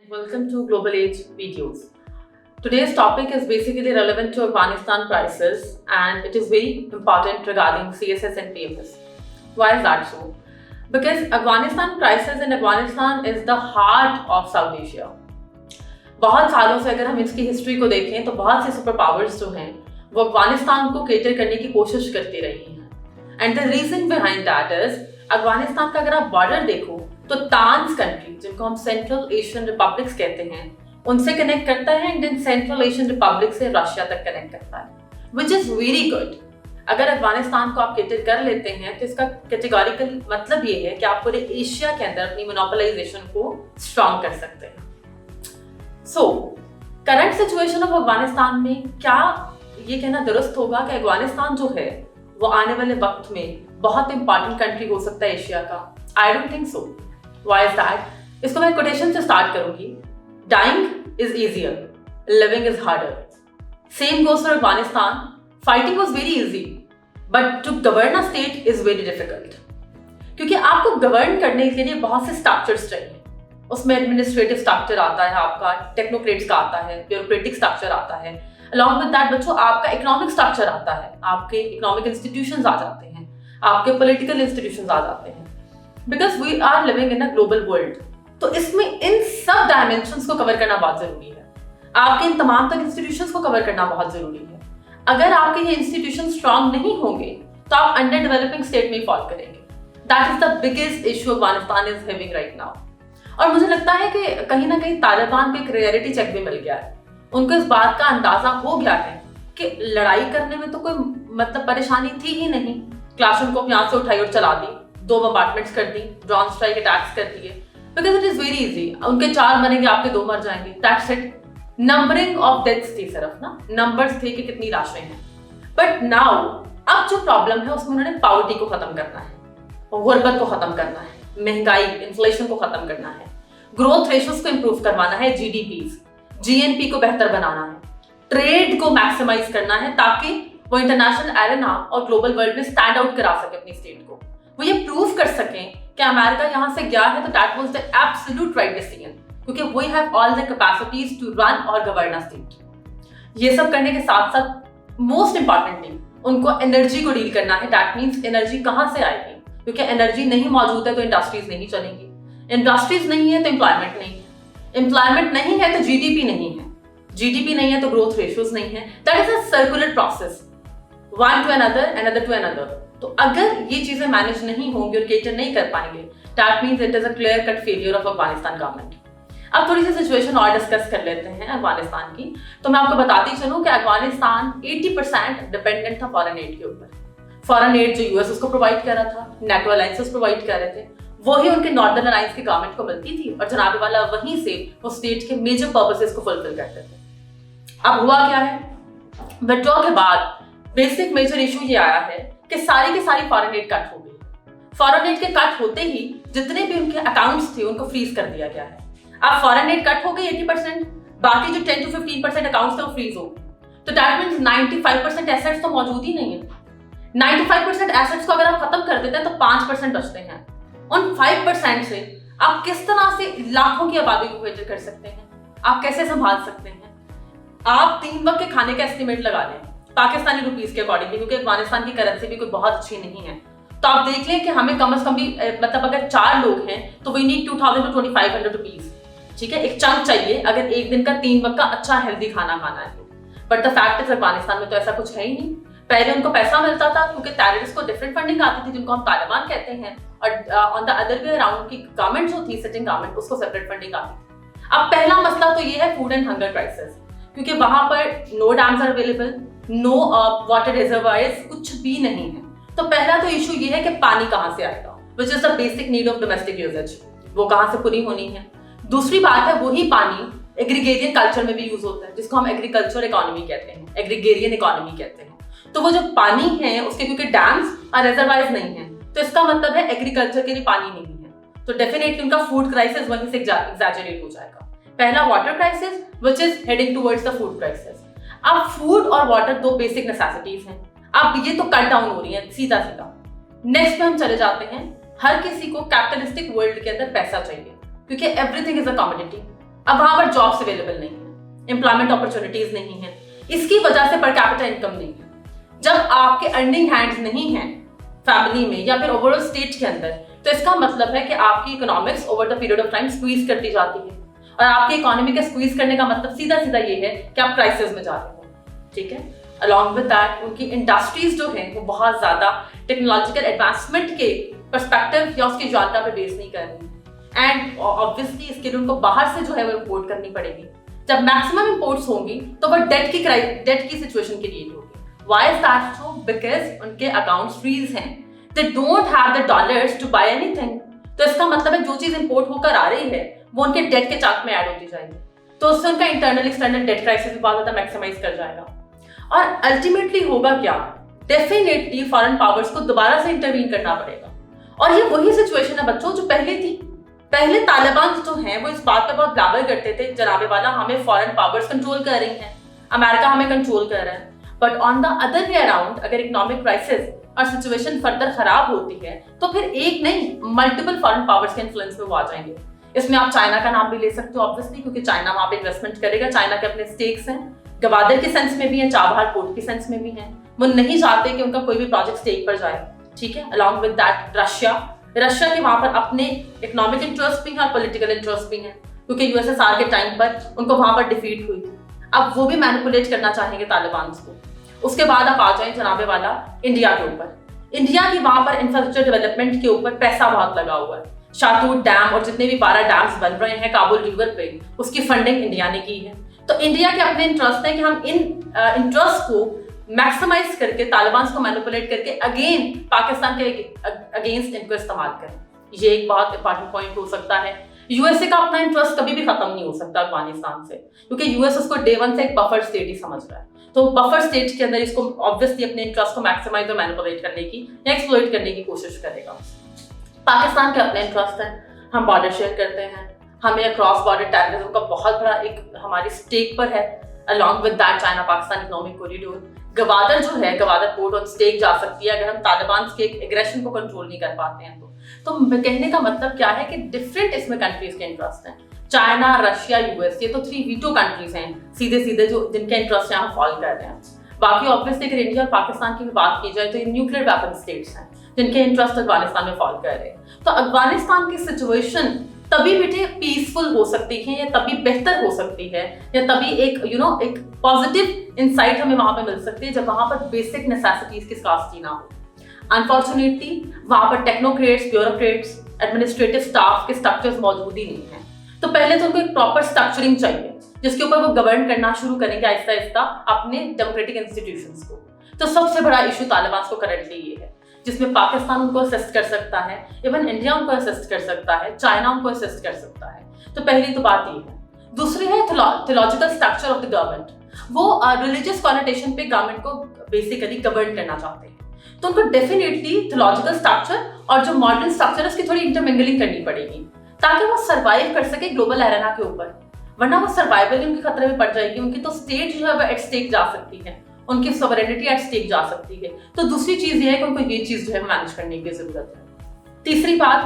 Welcome to Global Age Videos. Today's topic is basically relevant to Afghanistan crisis and it is very important regarding CSS and PMS. Why is that so? Because Afghanistan crisis in Afghanistan is the heart of South Asia. बहुत सालों से अगर हम इसकी history को देखें तो बहुत से सुपर पावर्स जो हैं वो अफगानिस्तान को केटर करने की कोशिश करती रही हैं and the reason behind that is Afghanistan का अगर आप बॉर्डर देखो तो तांस कंट्री जिनको हम सेंट्रल एशियन रिपब्लिक्स कहते हैं उनसे कनेक्ट करता है and in central Asian Republic से रशिया तक कनेक्ट करता है विच इज वेरी गुड। अगर अफगानिस्तान को आप केटर कर लेते हैं तो इसका कैटेगोरिकल मतलब ये है कि आप पूरे एशिया के अंदर अपनी मोनोपोलाइजेशन को स्ट्रॉन्ग कर सकते हैं। So current situation of Afghanistan में क्या ये कहना दुरुस्त होगा कि अफगानिस्तान जो है वो आने वाले वक्त में बहुत इंपॉर्टेंट कंट्री हो सकता है एशिया का? I don't think so. Why is that? इसको मैं कोटेशन से स्टार्ट करूंगी। Dying is easier, living is harder. Same goes for Afghanistan. Fighting was very easy but to govern a state is very difficult, क्योंकि आपको govern करने के लिए बहुत से स्ट्रक्चर्स चाहिए। उसमें एडमिनिस्ट्रेटिव स्ट्रक्चर आता है, आपका टेक्नोक्रेट्स का आता है, ब्यूरोक्रेटिक स्ट्रक्चर आता है, अलॉन्ग विद दैट बच्चों आपका इकोनॉमिक स्ट्रक्चर आता है, आपके इकोनॉमिक इंस्टीट्यूशंस आ जाते हैं, आपके पॉलिटिकल इंस्टीट्यूशंस आ जाते हैं, because we are living in a global world. तो इसमें इन सब डायमेंशंस को कवर करना बहुत जरूरी है। आपके इन तमाम तक इंस्टीट्यूशंस को कवर करना बहुत जरूरी है। अगर आपके ये इंस्टीट्यूशन स्ट्रांग नहीं होंगे तो आप अंडर डेवलपिंग स्टेट में ही फॉल करेंगे। That is the biggest issue Afghanistan is having right now. और मुझे लगता है कि कहीं ना कहीं तालिबान को एक रियलिटी चेक भी मिल गया है। उनको इस बात का अंदाजा हो गया है कि लड़ाई करने में तो कोई मतलब परेशानी थी ही नहीं। क्लाशनकोव यहाँ से उठाई और चला दी, 2 बम्बार्टमेंट्स कर दी, ड्रोन स्ट्राइक अटैक्स कर दिए, because it is very easy. उनके 4 मरेंगे, आपके 2 मर जाएंगे, that's it. Numbering of deaths थी सिर्फ ना, नंबर्स थे कि कितनी लाशें हैं। बट नाउ अब जो प्रॉब्लम है उसमें उन्होंने पॉवर्टी को खत्म करना है, गुर्बत को खत्म करना है, महंगाई इन्फ्लेशन को खत्म करना है, ग्रोथ रेशियोज को इंप्रूव करवाना है, जीडीपी जीएनपी को बेहतर बनाना है, ट्रेड को मैक्सिमाइज करना है ताकि वो इंटरनेशनल एरेना और ग्लोबल वर्ल्ड में स्टैंड आउट करा सके अपनी स्टेट को। वो ये प्रूव कर सकें कि अमेरिका यहाँ से गया है तो that was the absolute right decision, क्योंकि we have all the capacities to run और गवर्न अ स्टेट। ये सब करने के साथ साथ मोस्ट इंपॉर्टेंटली उनको एनर्जी को डील करना है। दैट मीन्स एनर्जी कहाँ से आएगी, क्योंकि एनर्जी नहीं मौजूद है तो इंडस्ट्रीज नहीं चलेंगी, इंडस्ट्रीज नहीं है तो एम्प्लॉयमेंट नहीं है, एम्प्लॉयमेंट नहीं है तो जीडीपी नहीं है, जीडीपी नहीं है तो ग्रोथ रेशियोज नहीं है। That is a circular process, one to another, another to another. तो अगर ये चीजें मैनेज नहीं होंगी और केटर नहीं कर पाएंगे, that means it is a clear cut failure of Afghanistan government. अब थोड़ी सी सिचुएशन और डिस्कस कर लेते हैं अफगानिस्तान की। तो मैं आपको बताती चलूं कि अफगानिस्तान 80% डिपेंडेंट था फॉरेन एड के ऊपर। फॉरेन एड जो यूएस उसको प्रोवाइड कर रहा था, नेटो अलायंसेस प्रोवाइड कर रहे थे, वही उनके नॉर्दर्न अलायंस की गवर्नमेंट को मिलती थी और जनाबे वाला वहीं से वो स्टेट के मेजर पर्पसेस को फुलफिल करते थे। अब हुआ क्या है, विड्रॉ के बाद बेसिक मेजर इशू ये आया है कि सारी की सारी फॉरेन एड कट हो गई। फॉरेन एड के कट होते ही जितने भी उनके अकाउंट्स थे उनको फ्रीज कर दिया गया है। अब फॉरेन एड कट हो गई 80%, बाकी जो 10 to 15% अकाउंट्स थे वो फ्रीज हो गए। तो दैट मींस 95% एसेट्स तो मौजूद ही नहीं है। 95% एसेट्स को अगर आप खत्म कर देते हैं तो 5% बचते हैं। उन 5% से आप किस तरह से लाखों की आबादी को केटर कर सकते हैं, आप कैसे संभाल सकते हैं? आप 3 वक्त के खाने का एस्टिमेट लगा लें पाकिस्तानी रुपीस के अकॉर्डिंगली, क्योंकि अफगानिस्तान की करेंसी भी कोई बहुत अच्छी नहीं है। तो आप देख लें कि हमें कम से कम भी मतलब अगर 4 लोग हैं तो वी नीड 2000 to 2500 रुपीज। ठीक है, एक चंक चाहिए अगर एक दिन का 3 वक्त का अच्छा हेल्दी खाना खाना है। But the fact is Afghanistan में तो ऐसा कुछ है ही नहीं। पहले उनको पैसा मिलता था क्योंकि टेररिस्ट को डिफरेंट फंडिंग आती थी जिनको हम तालिबान कहते हैं, और on the other way around की गवर्नमेंट जो थी सिटिंग गवर्नमेंट उसको सेपरेट फंडिंग आती थी। अब पहला मसला तो ये है फूड एंड हंगर क्राइसिस, क्योंकि वहां पर no dams are available, no water reservoirs, कुछ भी नहीं है। तो पहला तो इशू ये है कि पानी कहाँ से आएगा, which is the basic need of domestic usage, वो कहाँ से पूरी होनी है। दूसरी बात है वही पानी एग्रीगेरियन कल्चर में भी यूज होता है जिसको हम एग्रीकल्चर इकोनॉमी कहते हैं, एग्रीगेरियन इकोनॉमी कहते हैं। तो वो जो पानी है उसके क्योंकि डैम्स और रिजर्वायर्स नहीं है तो इसका मतलब है एग्रीकल्चर के लिए पानी नहीं है, तो डेफिनेटली उनका फूड क्राइसिस वहीं से एग्जैजरेट हो जाएगा। पहला water crisis which is heading towards the food crisis. अब फूड और वाटर 2 बेसिक नेसेसिटीज हैं, अब ये तो कट डाउन हो रही है सीधा सीधा। नेक्स्ट पे हम चले जाते हैं, हर किसी को कैपिटलिस्टिक वर्ल्ड के अंदर पैसा चाहिए क्योंकि एवरीथिंग इज अ कमोडिटी। अब वहां पर जॉब्स अवेलेबल नहीं है, एम्प्लॉयमेंट अपॉर्चुनिटीज नहीं है, इसकी वजह से पर कैपिटा इनकम नहीं है। जब आपके अर्निंग हैंड्स नहीं है फैमिली में या फिर ओवरऑल स्टेट के अंदर, तो इसका मतलब है कि आपकी economics over the period of time squeeze करती जाती है। और आपकी इकोनॉमी का स्क्वीज करने का मतलब सीधा सीधा ये है कि आप क्राइसिस में जा रहे हो, ठीक है। अलॉन्ग विद दैट उनकी इंडस्ट्रीज जो है वो बहुत ज्यादा टेक्नोलॉजिकल एडवांसमेंट के पर्सपेक्टिव या उसकी जॉनरा पे बेस नहीं कर रही, एंड ऑब्वियसली इसके लिए उनको बाहर से जो है वो इम्पोर्ट करनी पड़ेगी। जब मैक्सिमम इम्पोर्ट्स होंगी तो वो डेट की सिचुएशन क्रिएट होगी। Why is that so? Because उनके अकाउंट्स फ्रीज हैं, they don't have the dollars to buy anything. तो इसका मतलब है जो चीज इंपोर्ट होकर आ रही है वो उनके डेट के चार्ट में ऐड होती जाएगी, तो उससे उनका इंटरनल एक्सटर्नल डेट क्राइसिस भी बहुत ज्यादा मैक्सिमाइज कर जाएगा। और अल्टीमेटली होगा क्या? डेफिनेटली फॉरेन पावर्स को दोबारा से इंटरवीन करना पड़ेगा। और ये वही सिचुएशन है बच्चों जो पहले थी। पहले तालिबान जो हैं वो इस बात पे बहुत ब्लाबर करते थे, जनाबे वाला हमें फॉरेन पावर्स कंट्रोल कर रही हैं, अमेरिका हमें कंट्रोल कर रहा है। But on the other way around, अगर इकोनॉमिक क्राइसिस और सिचुएशन फर्दर खराब होती है तो फिर एक नहीं मल्टीपल फॉरेन पावर्स के इन्फ्लुएंस में वो आ जाएंगे। इसमें आप चाइना का नाम भी ले सकते हो ऑब्वियसली, क्योंकि चाइना वहां पे इन्वेस्टमेंट करेगा। चाइना के अपने स्टेक्स हैं, गवादर के सेंस में भी है, चाबहार पोर्ट के सेंस में भी है। वो नहीं चाहते कि उनका कोई भी प्रोजेक्ट स्टेक पर जाए, ठीक है। अलॉन्ग विद दैट रशिया के वहां पर अपने इकोनॉमिक इंटरेस्ट भी हैं और पॉलिटिकल इंटरेस्ट भी हैं, क्योंकि यूएसएसआर के टाइम पर उनको वहां पर डिफीट हुई थी। अब वो भी मैनिपुलेट करना चाहेंगे तालिबान को। उसके बाद आप आ जाए जनाबे वाला इंडिया के ऊपर। इंडिया की वहां पर इंफ्रास्ट्रक्चर डेवलपमेंट के ऊपर पैसा बहुत लगा हुआ है। शातूत डैम और जितने भी 12 डैम्स बन रहे हैं काबुल रिवर पे, उसकी फंडिंग इंडिया ने की है। तो इंडिया के अपने इंटरेस्ट है कि हम इन इंटरेस्ट को मैक्सिमाइज करके तालिबान को मैनिपुलेट करके अगेन पाकिस्तान के अगेंस्ट इनको इस्तेमाल करें। ये एक बहुत इंपॉर्टेंट पॉइंट हो सकता है। यूएसए का अपना इंटरेस्ट कभी भी खत्म नहीं हो सकता अफगानिस्तान से, क्योंकि यूएस उसको डे वन से एक बफर स्टेट ही समझ रहा है। तो बफर स्टेट के अंदर इसको ऑब्वियसली अपने इंटरेस्ट को मैक्सिमाइज और मैनिपुलेट करने की या एक्सप्लॉइट करने की कोशिश करेगा। पाकिस्तान के अपने इंटरेस्ट है, हम बॉर्डर शेयर करते हैं, हमें क्रॉस बॉर्डर टेररिज्म का बहुत बड़ा एक हमारी स्टेक पर है। Along with that China Pakistan economic corridor, Gwadar जो है, गवादर पोर्ट ऑन स्टेक जा सकती है अगर हम तालिबान के एग्रेशन को कंट्रोल नहीं कर पाते हैं तो कहने का मतलब क्या है कि डिफरेंट इसमें कंट्रीज के इंटरेस्ट हैं। चाइना, रशिया, यूएस, ये तो 3 वीटो कंट्रीज हैं सीधे सीधे जो जिनके इंटरेस्ट यहाँ फॉल कर रहे हैं। बाकी ऑब्वियसली अगर इंडिया और पाकिस्तान की भी बात की जाए तो ये न्यूक्लियर वेपन स्टेट्स हैं जिनके इंटरेस्ट अफगानिस्तान में फॉल कर रहे हैं। तो अफगानिस्तान की सिचुएशन तभी बेटे पीसफुल हो सकती है, या तभी बेहतर हो सकती है, या तभी एक एक पॉजिटिव इंसाइट हमें वहां पे मिल सकती है जब वहां पर बेसिक नेसेसिटीज की स्कार्सिटी ना हो। अनफॉर्चुनेटली वहां पर टेक्नोक्रेट्स, ब्यूरोक्रेट्स, एडमिनिस्ट्रेटिव स्टाफ के स्ट्रक्चर्स मौजूद ही नहीं है। तो पहले तो उनको एक प्रॉपर स्ट्रक्चरिंग चाहिए जिसके ऊपर वो गवर्न करना शुरू करेंगे आहिस्ता आहिस्ता अपने डेमोक्रेटिक इंस्टीट्यूशंस को। तो सबसे बड़ा इशू तालिबान को करंटली ये है, जिसमें पाकिस्तान उनको असिस्ट कर सकता है, इवन इंडिया उनको असिस्ट कर सकता है, चाइना उनको असिस्ट कर सकता है। तो पहली तो बात ये है। दूसरी है theological structure of the government. वो रिलीजियस कॉनोटेशन पे गवर्नमेंट को बेसिकली गवर्न करना चाहते हैं, तो उनको डेफिनेटली थियोलॉजिकल स्ट्रक्चर और जो मॉडर्न स्ट्रक्चर है उसकी थोड़ी इंटरमिंगलिंग करनी पड़ेगी ताकि वो सर्वाइव कर सके ग्लोबल एरेना के ऊपर। वरना वो सर्वाइवल उनके खतरे में पड़ जाएगी, उनकी तो स्टेट जो है वो एट स्टेक जा सकती है, उनकी सॉवरेनिटी एट स्टेक जा सकती है। तो दूसरी चीज ये है कि उनको ये चीज जो है मैनेज करने की जरूरत है। तीसरी बात,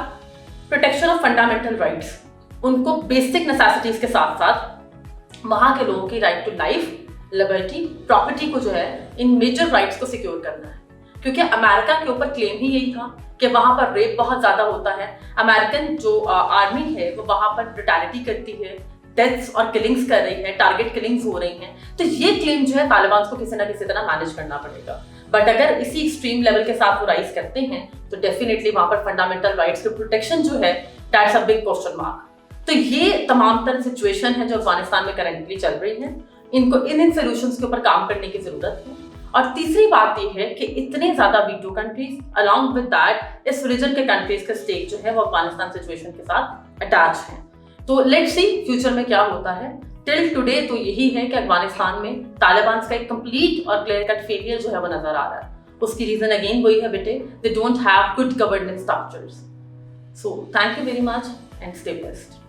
प्रोटेक्शन ऑफ फंडामेंटल राइट्स। उनको बेसिक नेसेसिटीज के साथ साथ वहां के लोगों की right to life, liberty, property को जो है इन मेजर राइट्स को सिक्योर करना है। क्योंकि अमेरिका के ऊपर क्लेम ही यही था कि वहां पर रेप बहुत ज्यादा होता है, अमेरिकन जो आर्मी है वो वहां पर ब्रुटैलिटी करती है, डेथ्स और किलिंग्स कर रही है, टारगेट किलिंग्स हो रही हैं। तो ये क्लेम जो है तालिबान को किसी ना किसी तरह मैनेज करना पड़ेगा। बट अगर इसी एक्सट्रीम लेवल के साथ वो राइज करते हैं तो डेफिनेटली वहां पर फंडामेंटल राइट्स की प्रोटेक्शन जो है that's a big question mark. तो ये तमाम तरह सिचुएशन है जो अफगानिस्तान में करंटली चल रही है, इनको इन सोल्यूशंस के ऊपर काम करने की जरूरत है। और तीसरी बात यह है कि इतने ज्यादा veto countries along with that इस रीजन के कंट्रीज का स्टेक जो है वो अफगानिस्तान सिचुएशन के साथ अटैच है। तो लेट्स सी फ्यूचर में क्या होता है। टिल टुडे तो यही है कि अफगानिस्तान में तालिबान का एक कंप्लीट और क्लियर कट फेलियर जो है वो नजर आ रहा है। उसकी रीजन अगेन वही है बेटे, दे don't have good governance structures. So thank you very much and stay blessed.